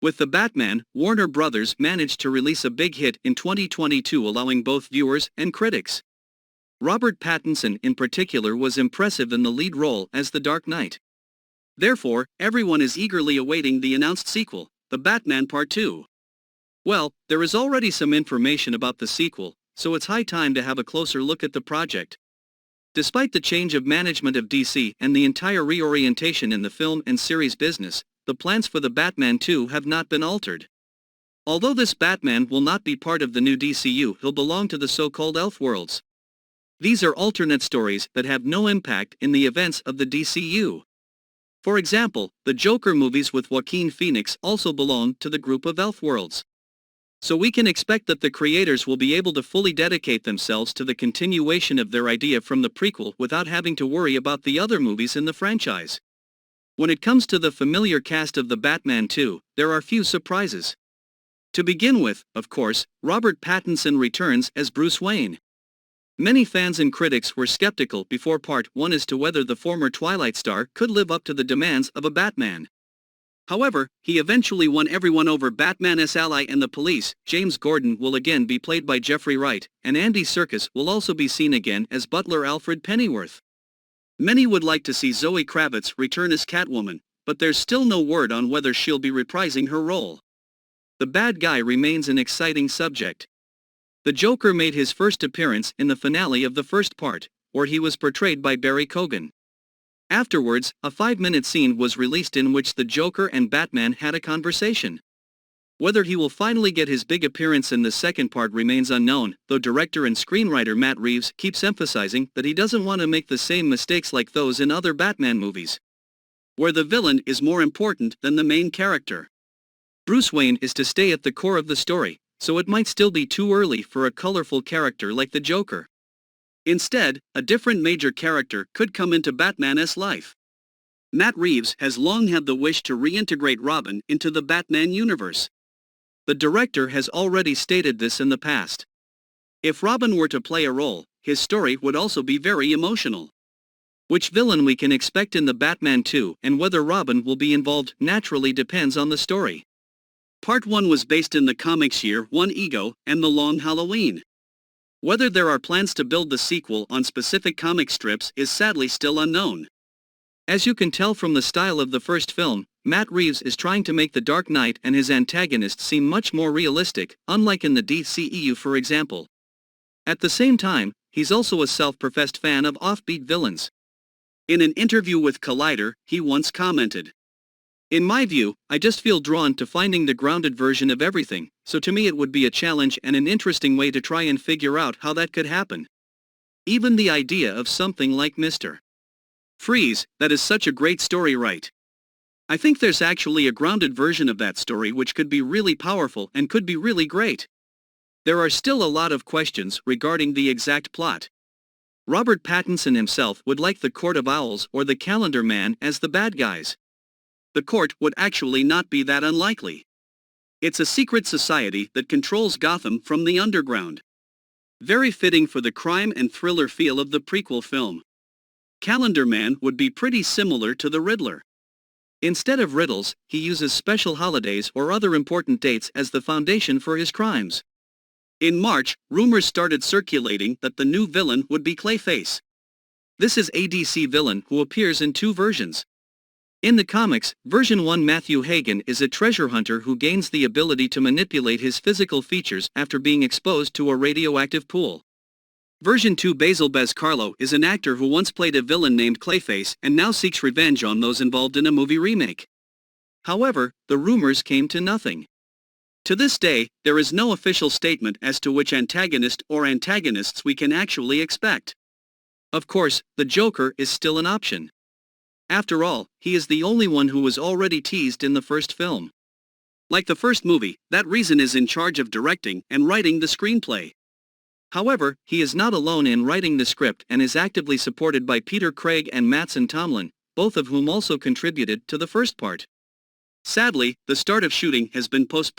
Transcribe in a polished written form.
With The Batman, Warner Brothers managed to release a big hit in 2022, allowing both viewers and critics. Robert Pattinson in particular was impressive in the lead role as the Dark Knight. Therefore, everyone is eagerly awaiting the announced sequel, The Batman Part 2. Well, there is already some information about the sequel, so it's high time to have a closer look at the project. Despite the change of management of DC and the entire reorientation in the film and series business, the plans for The Batman 2 have not been altered. Although this Batman will not be part of the new DCU, he'll belong to the so-called Elf worlds. These are alternate stories that have no impact in the events of the DCU. For example, the Joker movies with Joaquin Phoenix also belong to the group of Elf worlds. So we can expect that the creators will be able to fully dedicate themselves to the continuation of their idea from the prequel without having to worry about the other movies in the franchise. When it comes to the familiar cast of The Batman 2, there are few surprises. To begin with, of course, Robert Pattinson returns as Bruce Wayne. Many fans and critics were skeptical before Part 1 as to whether the former Twilight star could live up to the demands of a Batman. However, he eventually won everyone over. Batman's ally and the police, James Gordon, will again be played by Jeffrey Wright, and Andy Serkis will also be seen again as butler Alfred Pennyworth. Many would like to see Zoë Kravitz return as Catwoman, but there's still no word on whether she'll be reprising her role. The bad guy remains an exciting subject. The Joker made his first appearance in the finale of the first part, where he was portrayed by Barry Keoghan. Afterwards, a 5-minute scene was released in which the Joker and Batman had a conversation. Whether he will finally get his big appearance in the second part remains unknown, though director and screenwriter Matt Reeves keeps emphasizing that he doesn't want to make the same mistakes like those in other Batman movies, where the villain is more important than the main character. Bruce Wayne is to stay at the core of the story, so it might still be too early for a colorful character like the Joker. Instead, a different major character could come into Batman's life. Matt Reeves has long had the wish to reintegrate Robin into the Batman universe. The director has already stated this in the past. If Robin were to play a role, his story would also be very emotional. Which villain we can expect in the Batman 2 and whether Robin will be involved naturally depends on the story. Part 1 was based in the comics Year 1 Ego and The Long Halloween. Whether there are plans to build the sequel on specific comic strips is sadly still unknown. As you can tell from the style of the first film, Matt Reeves is trying to make the Dark Knight and his antagonist seem much more realistic, unlike in the DCEU for example. At the same time, he's also a self-professed fan of offbeat villains. In an interview with Collider, he once commented, "In my view, I just feel drawn to finding the grounded version of everything, so to me it would be a challenge and an interesting way to try and figure out how that could happen. Even the idea of something like Mr. Freeze, that is such a great story, right? I think there's actually a grounded version of that story which could be really powerful and could be really great. There are still a lot of questions regarding the exact plot. Robert Pattinson himself would like the Court of Owls or the Calendar Man as the bad guys. The court would actually not be that unlikely. It's a secret society that controls Gotham from the underground. Very fitting for the crime and thriller feel of the prequel film. Calendar Man would be pretty similar to the Riddler. Instead of riddles, he uses special holidays or other important dates as the foundation for his crimes. In March, rumors started circulating that the new villain would be Clayface. This is a DC villain who appears in 2 versions. In the comics, version 1 Matthew Hagen is a treasure hunter who gains the ability to manipulate his physical features after being exposed to a radioactive pool. Version 2 Basil Bezcarlo is an actor who once played a villain named Clayface and now seeks revenge on those involved in a movie remake. However, the rumors came to nothing. To this day, there is no official statement as to which antagonist or antagonists we can actually expect. Of course, the Joker is still an option. After all, he is the only one who was already teased in the first film. Like the first movie, that reason is in charge of directing and writing the screenplay. However, he is not alone in writing the script and is actively supported by Peter Craig and Mattson Tomlin, both of whom also contributed to the first part. Sadly, the start of shooting has been postponed.